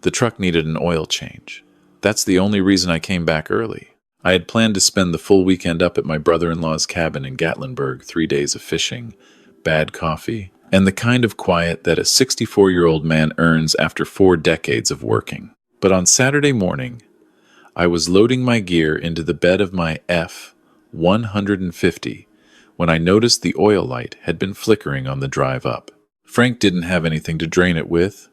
The truck needed an oil change. That's the only reason I came back early. I had planned to spend the full weekend up at my brother-in-law's cabin in Gatlinburg, 3 days of fishing, bad coffee, and the kind of quiet that a 64-year-old man earns after 4 decades of working. But on Saturday morning, I was loading my gear into the bed of my F-150 when I noticed the oil light had been flickering on the drive up. Frank didn't have anything to drain it with,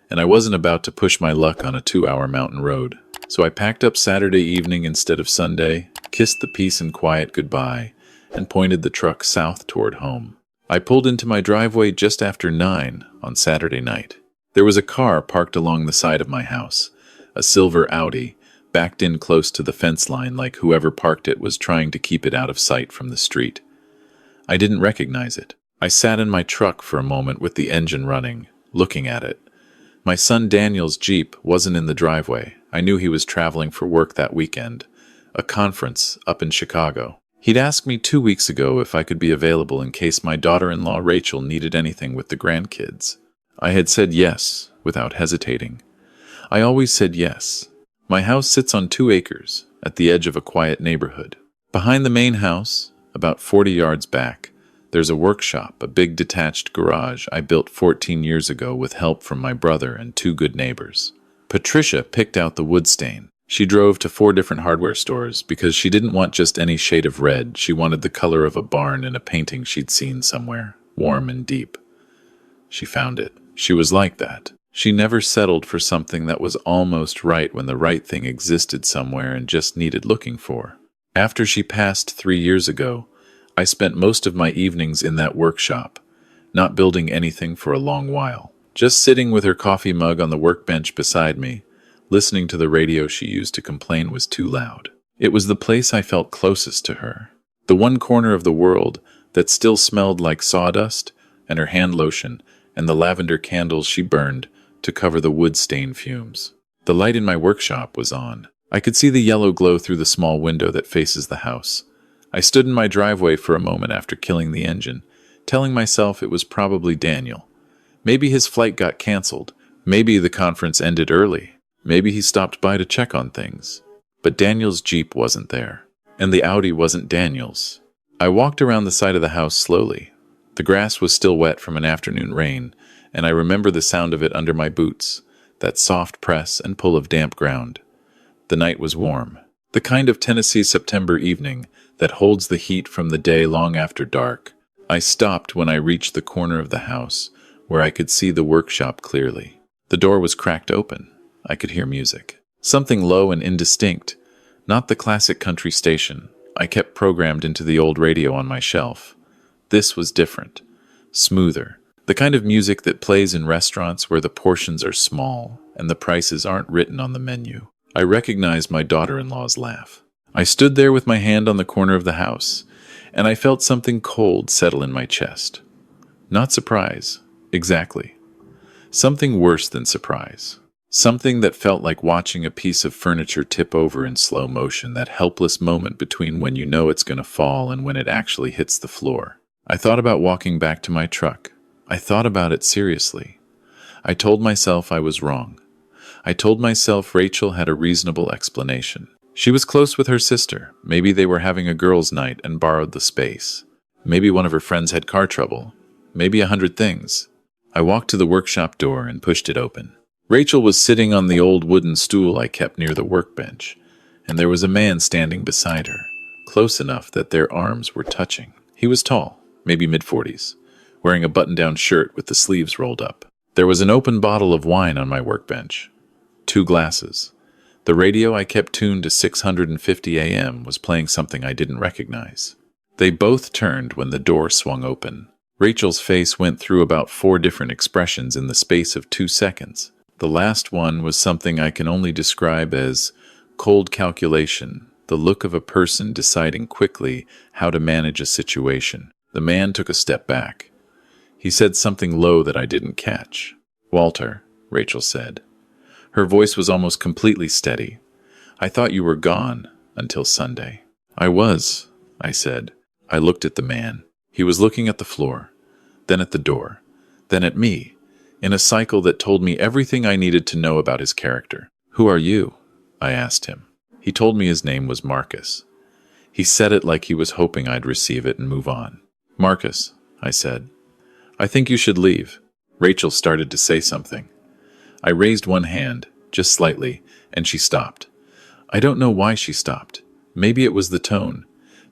and I wasn't about to push my luck on a 2-hour mountain road. So I packed up Saturday evening instead of Sunday, kissed the peace and quiet goodbye, and pointed the truck south toward home. I pulled into my driveway just after 9 on Saturday night. There was a car parked along the side of my house, a silver Audi, backed in close to the fence line like whoever parked it was trying to keep it out of sight from the street. I didn't recognize it. I sat in my truck for a moment with the engine running, looking at it. My son Daniel's Jeep wasn't in the driveway. I knew he was traveling for work that weekend, a conference up in Chicago. He'd asked me 2 weeks ago if I could be available in case my daughter-in-law Rachel needed anything with the grandkids. I had said yes, without hesitating. I always said yes. My house sits on 2 acres, at the edge of a quiet neighborhood. Behind the main house, about 40 yards back, there's a workshop, a big detached garage I built 14 years ago with help from my brother and 2 good neighbors. Patricia picked out the wood stain. She drove to 4 different hardware stores because she didn't want just any shade of red. She wanted the color of a barn in a painting she'd seen somewhere, warm and deep. She found it. She was like that. She never settled for something that was almost right when the right thing existed somewhere and just needed looking for. After she passed 3 years ago, I spent most of my evenings in that workshop, not building anything for a long while, just sitting with her coffee mug on the workbench beside me, listening to the radio she used to complain was too loud. It was the place I felt closest to her, the one corner of the world that still smelled like sawdust and her hand lotion and the lavender candles she burned to cover the wood stain fumes. The light in my workshop was on. I could see the yellow glow through the small window that faces the house. I stood in my driveway for a moment after killing the engine, telling myself it was probably Daniel. Maybe his flight got canceled. Maybe the conference ended early. Maybe he stopped by to check on things. But Daniel's Jeep wasn't there, and the Audi wasn't Daniel's. I walked around the side of the house slowly. The grass was still wet from an afternoon rain, and I remember the sound of it under my boots, that soft press and pull of damp ground. The night was warm, the kind of Tennessee September evening that holds the heat from the day long after dark. I stopped when I reached the corner of the house, where I could see the workshop clearly. The door was cracked open. I could hear music. Something low and indistinct, not the classic country station I kept programmed into the old radio on my shelf. This was different, smoother, the kind of music that plays in restaurants where the portions are small and the prices aren't written on the menu. I recognized my daughter-in-law's laugh. I stood there with my hand on the corner of the house, and I felt something cold settle in my chest. Not surprise, exactly. Something worse than surprise. Something that felt like watching a piece of furniture tip over in slow motion, that helpless moment between when you know it's going to fall and when it actually hits the floor. I thought about walking back to my truck. I thought about it seriously. I told myself I was wrong. I told myself Rachel had a reasonable explanation. She was close with her sister. Maybe they were having a girls' night and borrowed the space. Maybe one of her friends had car trouble. Maybe 100 things. I walked to the workshop door and pushed it open. Rachel was sitting on the old wooden stool I kept near the workbench, and there was a man standing beside her, close enough that their arms were touching. He was tall, maybe mid-40s, wearing a button-down shirt with the sleeves rolled up. There was an open bottle of wine on my workbench. 2 glasses. The radio I kept tuned to 650 AM was playing something I didn't recognize. They both turned when the door swung open. Rachel's face went through about 4 different expressions in the space of 2 seconds. The last one was something I can only describe as cold calculation, the look of a person deciding quickly how to manage a situation. The man took a step back. He said something low that I didn't catch. "Walter," Rachel said. Her voice was almost completely steady. "I thought you were gone until Sunday." "I was," I said. I looked at the man. He was looking at the floor, then at the door, then at me. in a cycle that told me everything I needed to know about his character. "Who are you?" I asked him. He told me his name was Marcus. He said it like he was hoping I'd receive it and move on. "Marcus," I said, "I think you should leave." Rachel started to say something. I raised one hand, just slightly, and she stopped. I don't know why she stopped. Maybe it was the tone.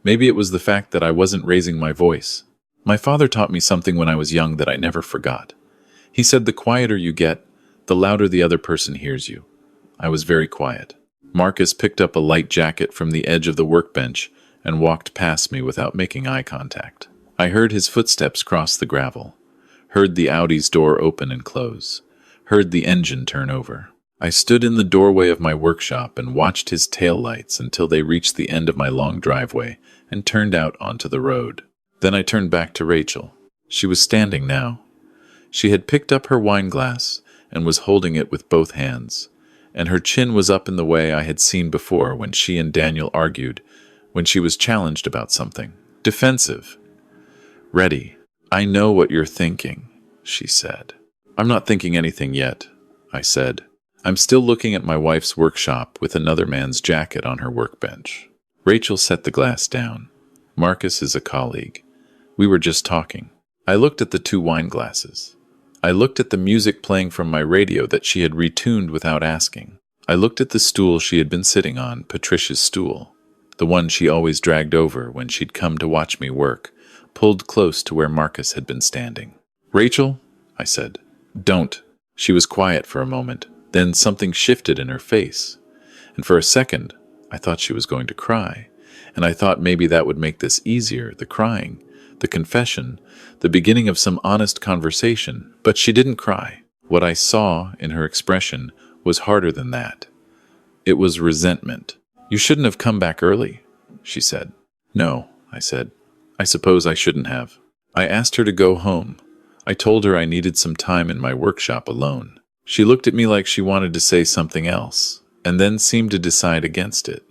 Maybe it was the fact that I wasn't raising my voice. My father taught me something when I was young that I never forgot. He said the quieter you get, the louder the other person hears you. I was very quiet. Marcus picked up a light jacket from the edge of the workbench and walked past me without making eye contact. I heard his footsteps cross the gravel, heard the Audi's door open and close, heard the engine turn over. I stood in the doorway of my workshop and watched his taillights until they reached the end of my long driveway and turned out onto the road. Then I turned back to Rachel. She was standing now. She had picked up her wine glass and was holding it with both hands, and her chin was up in the way I had seen before when she and Daniel argued, when she was challenged about something. Defensive. "Ready. I know what you're thinking," she said. "I'm not thinking anything yet," I said. "I'm still looking at my wife's workshop with another man's jacket on her workbench." Rachel set the glass down. "Marcus is a colleague. We were just talking." I looked at the two wine glasses. I looked at the music playing from my radio that she had retuned without asking. I looked at the stool she had been sitting on, Patricia's stool, the one she always dragged over when she'd come to watch me work, pulled close to where Marcus had been standing. "Rachel," I said, "don't." She was quiet for a moment. Then something shifted in her face, and for a second I thought she was going to cry, and I thought maybe that would make this easier, the crying, the confession, the beginning of some honest conversation, but she didn't cry. What I saw in her expression was harder than that. It was resentment. "You shouldn't have come back early," she said. "No," I said. "I suppose I shouldn't have." I asked her to go home. I told her I needed some time in my workshop alone. She looked at me like she wanted to say something else, and then seemed to decide against it.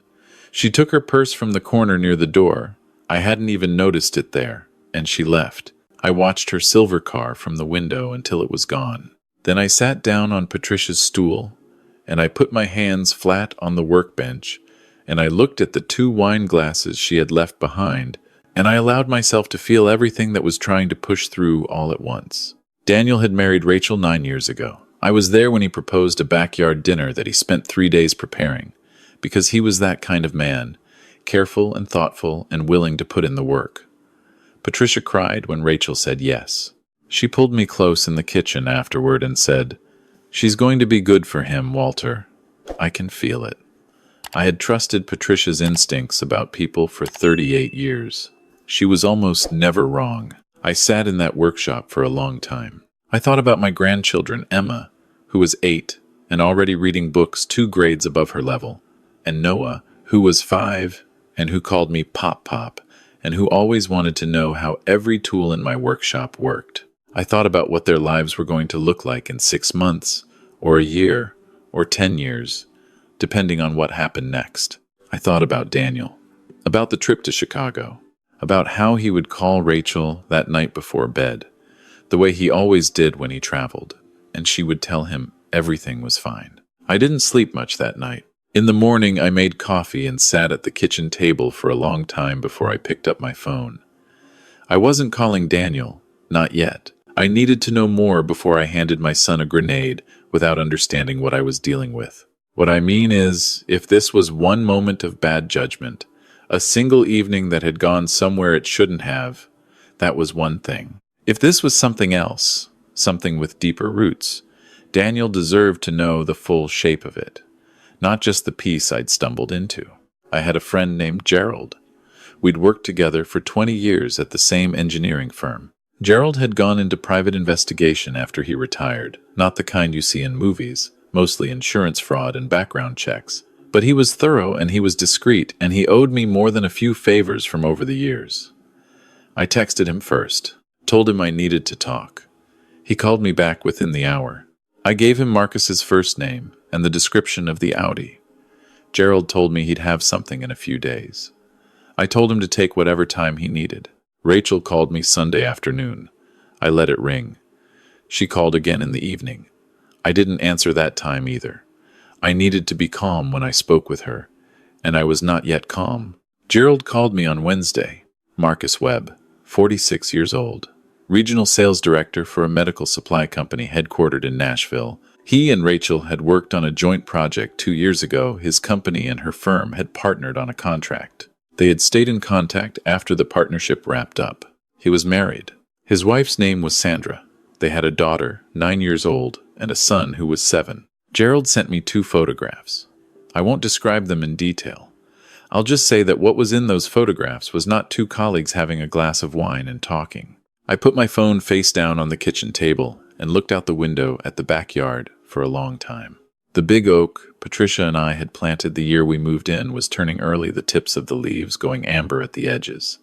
She took her purse from the corner near the door. I hadn't even noticed it there, and she left. I watched her silver car from the window until it was gone. Then I sat down on Patricia's stool, and I put my hands flat on the workbench, and I looked at the two wine glasses she had left behind, and I allowed myself to feel everything that was trying to push through all at once. Daniel had married Rachel 9 years ago. I was there when he proposed a backyard dinner that he spent 3 days preparing, because he was that kind of man, careful and thoughtful and willing to put in the work. Patricia cried when Rachel said yes. She pulled me close in the kitchen afterward and said, "She's going to be good for him, Walter. I can feel it." I had trusted Patricia's instincts about people for 38 years. She was almost never wrong. I sat in that workshop for a long time. I thought about my grandchildren, Emma, who was 8 and already reading books 2 grades above her level, and Noah, who was 5 and who called me Pop Pop, and who always wanted to know how every tool in my workshop worked. I thought about what their lives were going to look like in 6 months, or a year, or 10 years, depending on what happened next. I thought about Daniel, about the trip to Chicago, about how he would call Rachel that night before bed, the way he always did when he traveled, and she would tell him everything was fine. I didn't sleep much that night. In the morning, I made coffee and sat at the kitchen table for a long time before I picked up my phone. I wasn't calling Daniel, not yet. I needed to know more before I handed my son a grenade without understanding what I was dealing with. What I mean is, if this was one moment of bad judgment, a single evening that had gone somewhere it shouldn't have, that was one thing. If this was something else, something with deeper roots, Daniel deserved to know the full shape of it, not just the piece I'd stumbled into. I had a friend named Gerald. We'd worked together for 20 years at the same engineering firm. Gerald had gone into private investigation after he retired, not the kind you see in movies, mostly insurance fraud and background checks. But he was thorough and he was discreet, and he owed me more than a few favors from over the years. I texted him first, told him I needed to talk. He called me back within the hour. I gave him Marcus's first name and the description of the Audi. Gerald told me he'd have something in a few days. I told him to take whatever time he needed. Rachel called me Sunday afternoon. I let it ring. She called again in the evening. I didn't answer that time either. I needed to be calm when I spoke with her, and I was not yet calm. Gerald called me on Wednesday. Marcus Webb, 46 years old, regional sales director for a medical supply company headquartered in Nashville. He and Rachel had worked on a joint project 2 years ago. His company and her firm had partnered on a contract. They had stayed in contact after the partnership wrapped up. He was married. His wife's name was Sandra. They had a daughter, 9 years old, and a son who was 7. Gerald sent me 2 photographs. I won't describe them in detail. I'll just say that what was in those photographs was not 2 colleagues having a glass of wine and talking. I put my phone face down on the kitchen table and looked out the window at the backyard for a long time. The big oak Patricia and I had planted the year we moved in was turning early, the tips of the leaves going amber at the edges.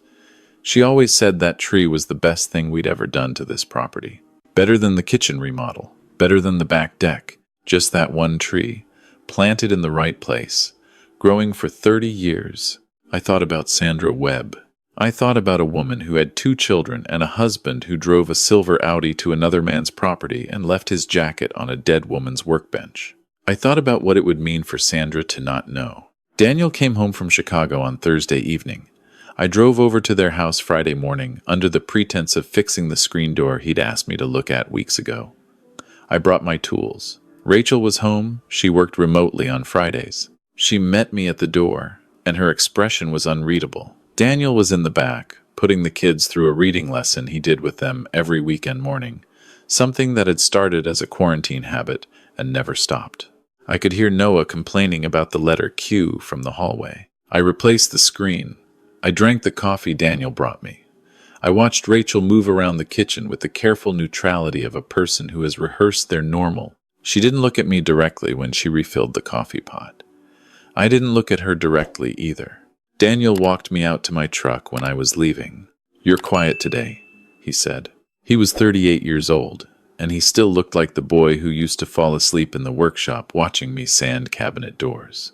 She always said that tree was the best thing we'd ever done to this property. Better than the kitchen remodel, better than the back deck. Just that one tree, planted in the right place, growing for 30 years. I thought about Sandra Webb. I thought about a woman who had 2 children and a husband who drove a silver Audi to another man's property and left his jacket on a dead woman's workbench. I thought about what it would mean for Sandra to not know. Daniel came home from Chicago on Thursday evening. I drove over to their house Friday morning under the pretense of fixing the screen door he'd asked me to look at weeks ago. I brought my tools. Rachel was home. She worked remotely on Fridays. She met me at the door, and her expression was unreadable. Daniel was in the back, putting the kids through a reading lesson he did with them every weekend morning, something that had started as a quarantine habit and never stopped. I could hear Noah complaining about the letter Q from the hallway. I replaced the screen. I drank the coffee Daniel brought me. I watched Rachel move around the kitchen with the careful neutrality of a person who has rehearsed their normal. She didn't look at me directly when she refilled the coffee pot. I didn't look at her directly either. Daniel walked me out to my truck when I was leaving. "You're quiet today," he said. He was 38 years old, and he still looked like the boy who used to fall asleep in the workshop watching me sand cabinet doors.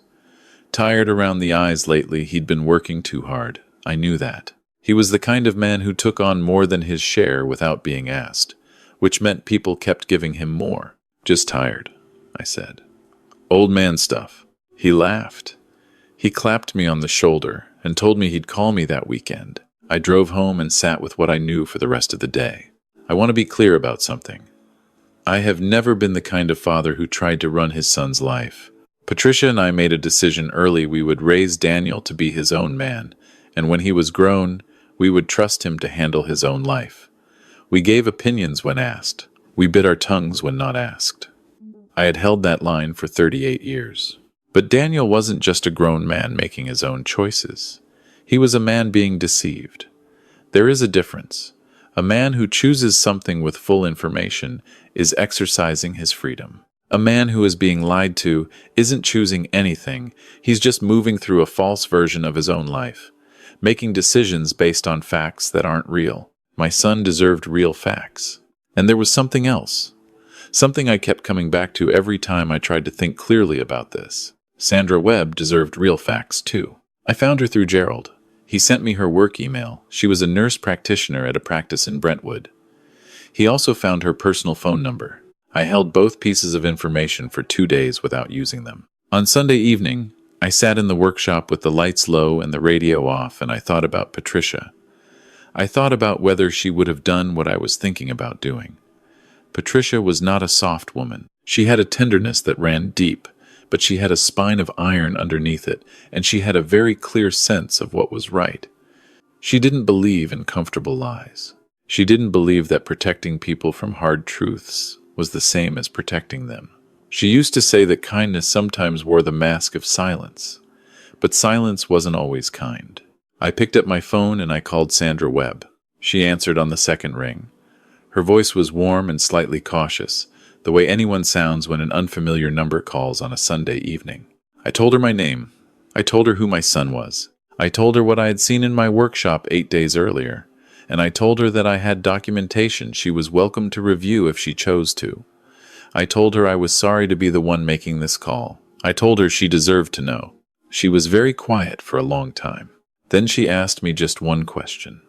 Tired around the eyes lately, he'd been working too hard. I knew that. He was the kind of man who took on more than his share without being asked, which meant people kept giving him more. "Just tired," I said. "Old man stuff." He laughed. He clapped me on the shoulder and told me he'd call me that weekend. I drove home and sat with what I knew for the rest of the day. I want to be clear about something. I have never been the kind of father who tried to run his son's life. Patricia and I made a decision early we would raise Daniel to be his own man, and when he was grown, we would trust him to handle his own life. We gave opinions when asked. We bit our tongues when not asked. I had held that line for 38 years. But Daniel wasn't just a grown man making his own choices. He was a man being deceived. There is a difference. A man who chooses something with full information is exercising his freedom. A man who is being lied to isn't choosing anything. He's just moving through a false version of his own life, making decisions based on facts that aren't real. My son deserved real facts. And there was something else. Something I kept coming back to every time I tried to think clearly about this. Sandra Webb deserved real facts, too. I found her through Gerald. He sent me her work email. She was a nurse practitioner at a practice in Brentwood. He also found her personal phone number. I held both pieces of information for 2 days without using them. On Sunday evening, I sat in the workshop with the lights low and the radio off, and I thought about Patricia. I thought about whether she would have done what I was thinking about doing. Patricia was not a soft woman. She had a tenderness that ran deep, but she had a spine of iron underneath it, and she had a very clear sense of what was right. She didn't believe in comfortable lies. She didn't believe that protecting people from hard truths was the same as protecting them. She used to say that kindness sometimes wore the mask of silence, but silence wasn't always kind. I picked up my phone and I called Sandra Webb. She answered on the second ring. Her voice was warm and slightly cautious, the way anyone sounds when an unfamiliar number calls on a Sunday evening. I told her my name. I told her who my son was. I told her what I had seen in my workshop 8 days earlier, and I told her that I had documentation she was welcome to review if she chose to. I told her I was sorry to be the one making this call. I told her she deserved to know. She was very quiet for a long time. Then she asked me just one question.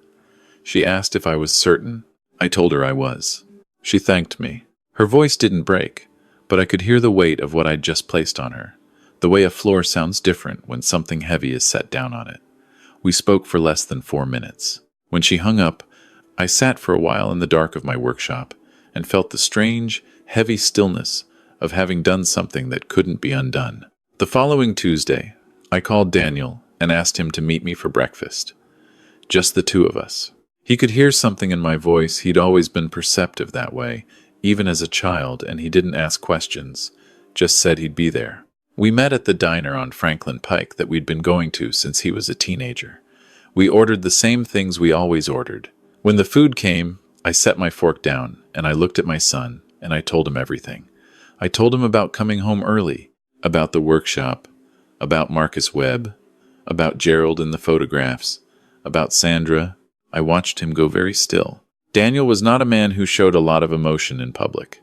She asked if I was certain. I told her I was. She thanked me. Her voice didn't break, but I could hear the weight of what I'd just placed on her, the way a floor sounds different when something heavy is set down on it. We spoke for less than 4 minutes. When she hung up, I sat for a while in the dark of my workshop and felt the strange, heavy stillness of having done something that couldn't be undone. The following Tuesday, I called Daniel and asked him to meet me for breakfast. Just the two of us. He could hear something in my voice. He'd always been perceptive that way, even as a child, and he didn't ask questions, just said he'd be there. We met at the diner on Franklin Pike that we'd been going to since he was a teenager. We ordered the same things we always ordered. When the food came, I set my fork down, and I looked at my son, and I told him everything. I told him about coming home early, about the workshop, about Marcus Webb, about Gerald in the photographs, about Sandra. I watched him go very still. Daniel was not a man who showed a lot of emotion in public.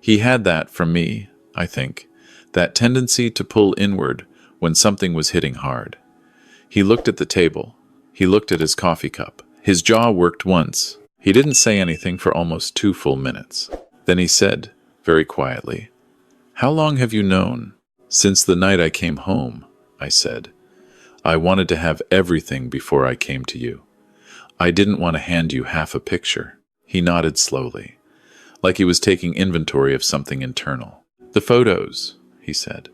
He had that from me, I think, that tendency to pull inward when something was hitting hard. He looked at the table. He looked at his coffee cup. His jaw worked once. He didn't say anything for almost 2 full minutes. Then he said, very quietly, "How long have you known?" "Since the night I came home," I said. "I wanted to have everything before I came to you. I didn't want to hand you half a picture." He nodded slowly, like he was taking inventory of something internal. "The photos," he said.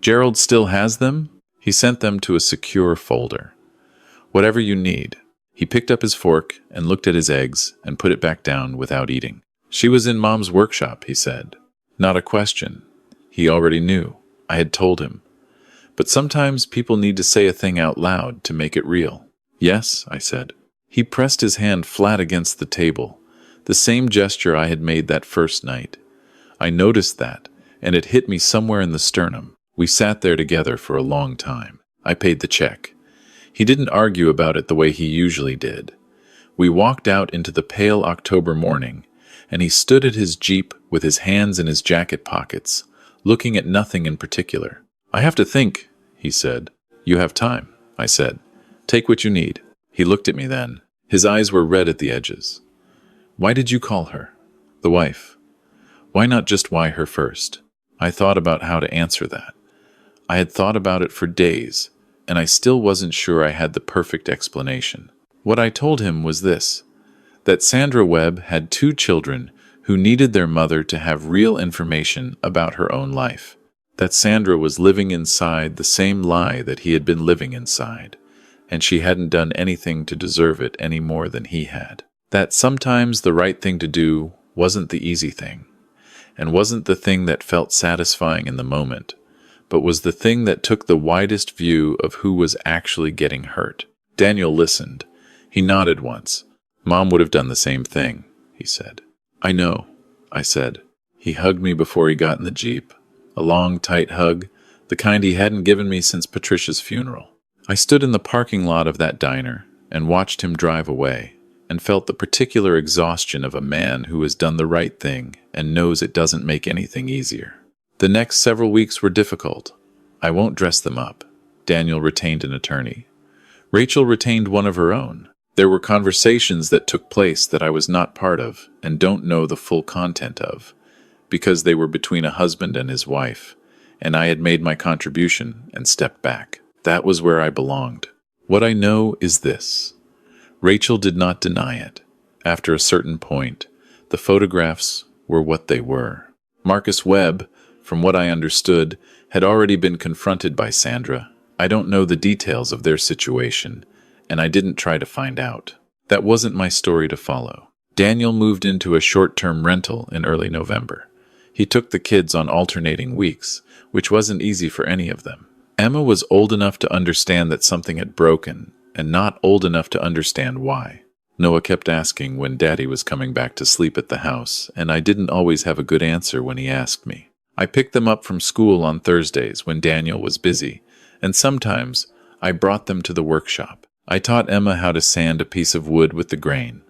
"Gerald still has them?" He sent them to a secure folder. "Whatever you need." He picked up his fork and looked at his eggs and put it back down without eating. "She was in Mom's workshop," he said. Not a question. He already knew. I had told him. But sometimes people need to say a thing out loud to make it real. "Yes," I said. He pressed his hand flat against the table, the same gesture I had made that first night. I noticed that, and it hit me somewhere in the sternum. We sat there together for a long time. I paid the check. He didn't argue about it the way he usually did. We walked out into the pale October morning, and he stood at his Jeep with his hands in his jacket pockets, looking at nothing in particular. "I have to think," he said. "You have time," I said. "Take what you need." He looked at me then. His eyes were red at the edges. "Why did you call her? The wife. Why not just why her first?" I thought about how to answer that. I had thought about it for days, and I still wasn't sure I had the perfect explanation. What I told him was this, that Sandra Webb had 2 children who needed their mother to have real information about her own life. That Sandra was living inside the same lie that he had been living inside, and she hadn't done anything to deserve it any more than he had. That sometimes the right thing to do wasn't the easy thing, and wasn't the thing that felt satisfying in the moment, but was the thing that took the widest view of who was actually getting hurt. Daniel listened. He nodded once. "Mom would have done the same thing," he said. "I know," I said. He hugged me before he got in the Jeep. A long, tight hug, the kind he hadn't given me since Patricia's funeral. I stood in the parking lot of that diner and watched him drive away, and felt the particular exhaustion of a man who has done the right thing and knows it doesn't make anything easier. The next several weeks were difficult. I won't dress them up. Daniel retained an attorney. Rachel retained one of her own. There were conversations that took place that I was not part of and don't know the full content of, because they were between a husband and his wife, and I had made my contribution and stepped back. That was where I belonged. What I know is this. Rachel did not deny it. After a certain point, the photographs were what they were. Marcus Webb, from what I understood, had already been confronted by Sandra. I don't know the details of their situation, and I didn't try to find out. That wasn't my story to follow. Daniel moved into a short-term rental in early November. He took the kids on alternating weeks, which wasn't easy for any of them. Emma was old enough to understand that something had broken, and not old enough to understand why. Noah kept asking when Daddy was coming back to sleep at the house, and I didn't always have a good answer when he asked me. I picked them up from school on Thursdays when Daniel was busy, and sometimes I brought them to the workshop. I taught Emma how to sand a piece of wood with the grain.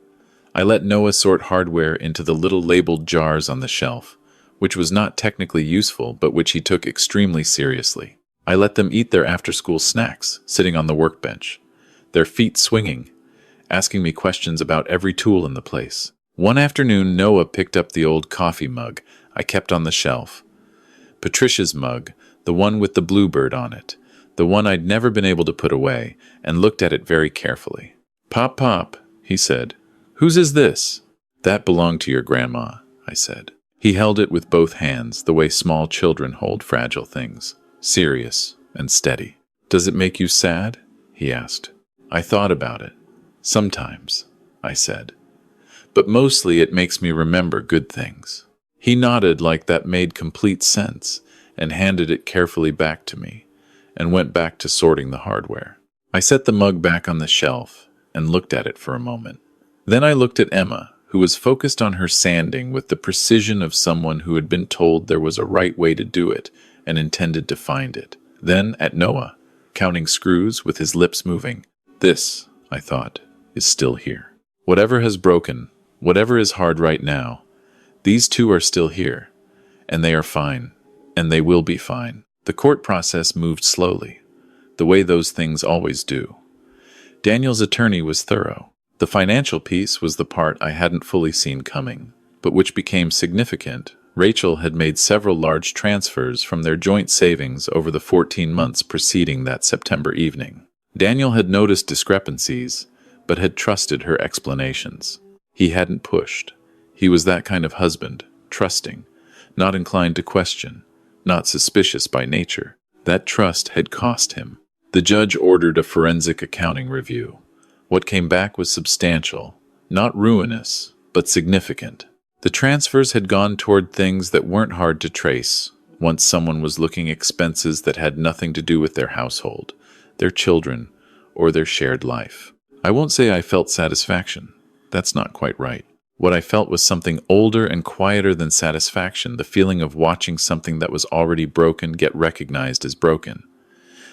I let Noah sort hardware into the little labeled jars on the shelf, which was not technically useful but which he took extremely seriously. I let them eat their after-school snacks, sitting on the workbench, their feet swinging, asking me questions about every tool in the place. One afternoon, Noah picked up the old coffee mug I kept on the shelf. Patricia's mug, the one with the bluebird on it, the one I'd never been able to put away, and looked at it very carefully. "Pop, Pop," he said. "Whose is this?" "That belonged to your grandma," I said. He held it with both hands, the way small children hold fragile things, serious and steady. "Does it make you sad?" he asked. I thought about it. "Sometimes," I said. "But mostly it makes me remember good things." He nodded like that made complete sense and handed it carefully back to me and went back to sorting the hardware. I set the mug back on the shelf and looked at it for a moment. Then I looked at Emma, who was focused on her sanding with the precision of someone who had been told there was a right way to do it and intended to find it. Then at Noah, counting screws with his lips moving. This, I thought, is still here. Whatever has broken, whatever is hard right now, these two are still here, and they are fine, and they will be fine. The court process moved slowly, the way those things always do. Daniel's attorney was thorough. The financial piece was the part I hadn't fully seen coming, but which became significant. Rachel had made several large transfers from their joint savings over the 14 months preceding that September evening. Daniel had noticed discrepancies, but had trusted her explanations. He hadn't pushed. He was that kind of husband, trusting, not inclined to question, not suspicious by nature. That trust had cost him. The judge ordered a forensic accounting review. What came back was substantial, not ruinous, but significant. The transfers had gone toward things that weren't hard to trace once someone was looking at expenses that had nothing to do with their household, their children, or their shared life. I won't say I felt satisfaction. That's not quite right. What I felt was something older and quieter than satisfaction, the feeling of watching something that was already broken get recognized as broken.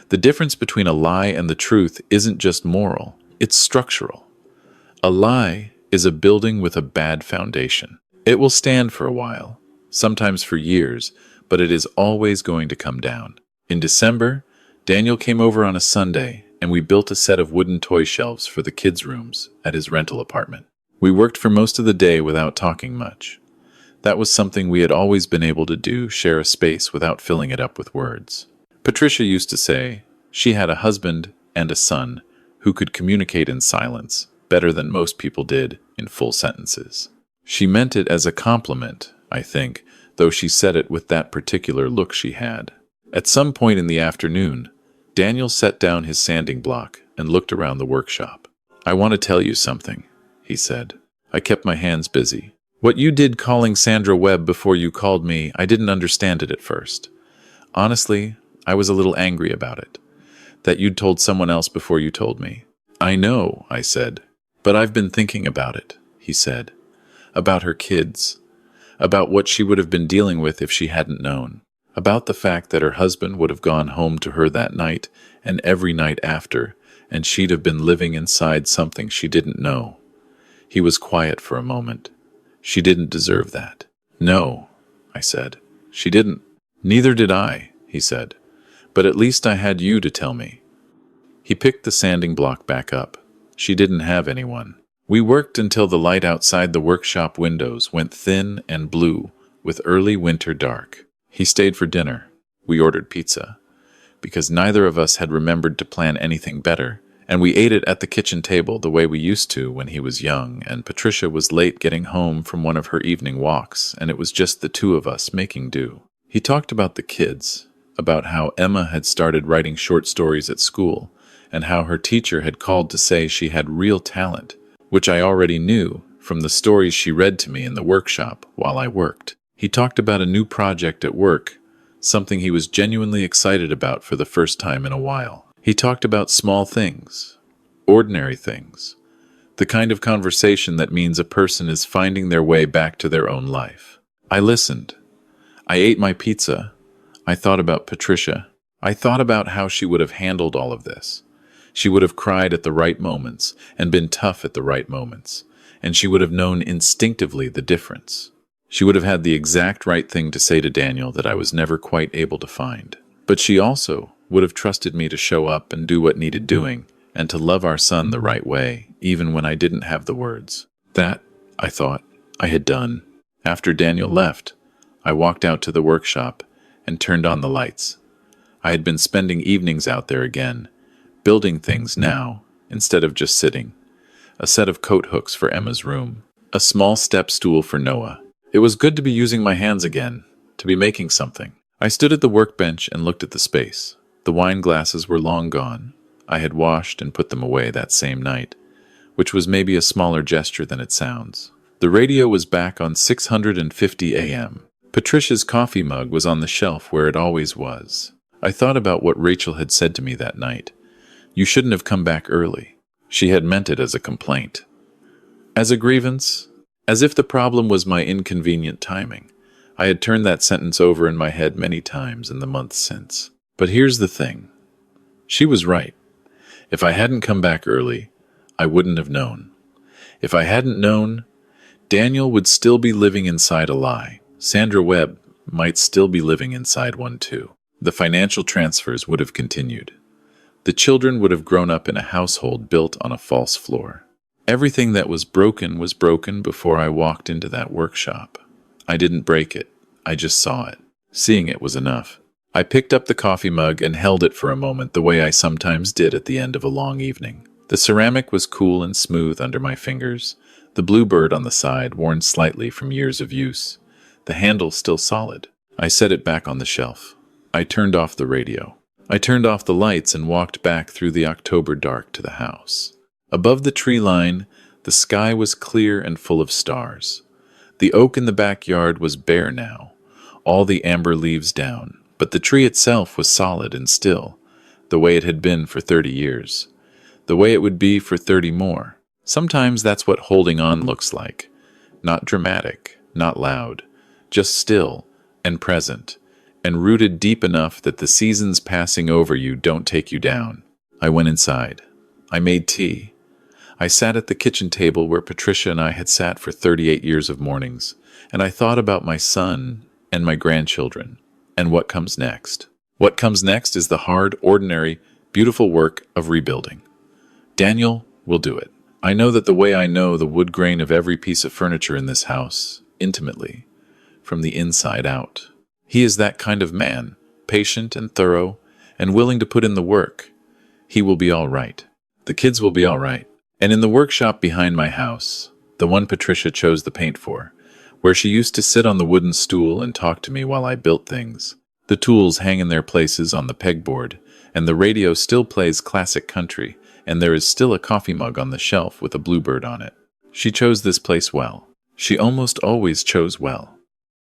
The difference between a lie and the truth isn't just moral, it's structural. A lie is a building with a bad foundation. It will stand for a while, sometimes for years, but it is always going to come down. In December, Daniel came over on a Sunday, and we built a set of wooden toy shelves for the kids' rooms at his rental apartment. We worked for most of the day without talking much. That was something we had always been able to do, share a space without filling it up with words. Patricia used to say she had a husband and a son who could communicate in silence better than most people did in full sentences. She meant it as a compliment, I think, though she said it with that particular look she had. At some point in the afternoon, Daniel set down his sanding block and looked around the workshop. "I want to tell you something," he said. I kept my hands busy. "What you did calling Sandra Webb before you called me, I didn't understand it at first. Honestly, I was a little angry about it. That you'd told someone else before you told me." "I know," I said. "But I've been thinking about it," he said. About her kids. About what she would have been dealing with if she hadn't known. About the fact that her husband would have gone home to her that night and every night after, and she'd have been living inside something she didn't know. He was quiet for a moment. "She didn't deserve that." "No," I said. "She didn't." "Neither did I," he said. "But at least I had you to tell me." He picked the sanding block back up. She didn't have anyone. We worked until the light outside the workshop windows went thin and blue with early winter dark. He stayed for dinner. We ordered pizza, because neither of us had remembered to plan anything better, and we ate it at the kitchen table the way we used to when he was young, and Patricia was late getting home from one of her evening walks, and it was just the two of us making do. He talked about the kids, about how Emma had started writing short stories at school, and how her teacher had called to say she had real talent, which I already knew from the stories she read to me in the workshop while I worked. He talked about a new project at work, something he was genuinely excited about for the first time in a while. He talked about small things, ordinary things, the kind of conversation that means a person is finding their way back to their own life. I listened. I ate my pizza. I thought about Patricia. I thought about how she would have handled all of this. She would have cried at the right moments and been tough at the right moments, and she would have known instinctively the difference. She would have had the exact right thing to say to Daniel that I was never quite able to find. But she also would have trusted me to show up and do what needed doing, and to love our son the right way, even when I didn't have the words. That, I thought, I had done. After Daniel left, I walked out to the workshop and turned on the lights. I had been spending evenings out there again, building things now, instead of just sitting. A set of coat hooks for Emma's room. A small step stool for Noah. It was good to be using my hands again, to be making something. I stood at the workbench and looked at the space. The wine glasses were long gone. I had washed and put them away that same night, which was maybe a smaller gesture than it sounds. The radio was back on 650 AM. Patricia's coffee mug was on the shelf where it always was. I thought about what Rachel had said to me that night. You shouldn't have come back early. She had meant it as a complaint. As a grievance, as if the problem was my inconvenient timing. I had turned that sentence over in my head many times in the months since. But here's the thing. She was right. If I hadn't come back early, I wouldn't have known. If I hadn't known, Daniel would still be living inside a lie. Sandra Webb might still be living inside one too. The financial transfers would have continued. The children would have grown up in a household built on a false floor. Everything that was broken before I walked into that workshop. I didn't break it. I just saw it. Seeing it was enough. I picked up the coffee mug and held it for a moment the way I sometimes did at the end of a long evening. The ceramic was cool and smooth under my fingers, the blue bird on the side worn slightly from years of use, the handle still solid. I set it back on the shelf. I turned off the radio. I turned off the lights and walked back through the October dark to the house. Above the tree line, the sky was clear and full of stars. The oak in the backyard was bare now, all the amber leaves down, but the tree itself was solid and still, the way it had been for 30 years, the way it would be for 30 more. Sometimes that's what holding on looks like. Not dramatic, not loud, just still and present, and rooted deep enough that the seasons passing over you don't take you down. I went inside. I made tea. I sat at the kitchen table where Patricia and I had sat for 38 years of mornings, and I thought about my son and my grandchildren, and what comes next. What comes next is the hard, ordinary, beautiful work of rebuilding. Daniel will do it. I know that the way I know the wood grain of every piece of furniture in this house, intimately, from the inside out. He is that kind of man, patient and thorough, and willing to put in the work. He will be all right. The kids will be all right. And in the workshop behind my house, the one Patricia chose the paint for, where she used to sit on the wooden stool and talk to me while I built things, the tools hang in their places on the pegboard, and the radio still plays classic country, and there is still a coffee mug on the shelf with a bluebird on it. She chose this place well. She almost always chose well.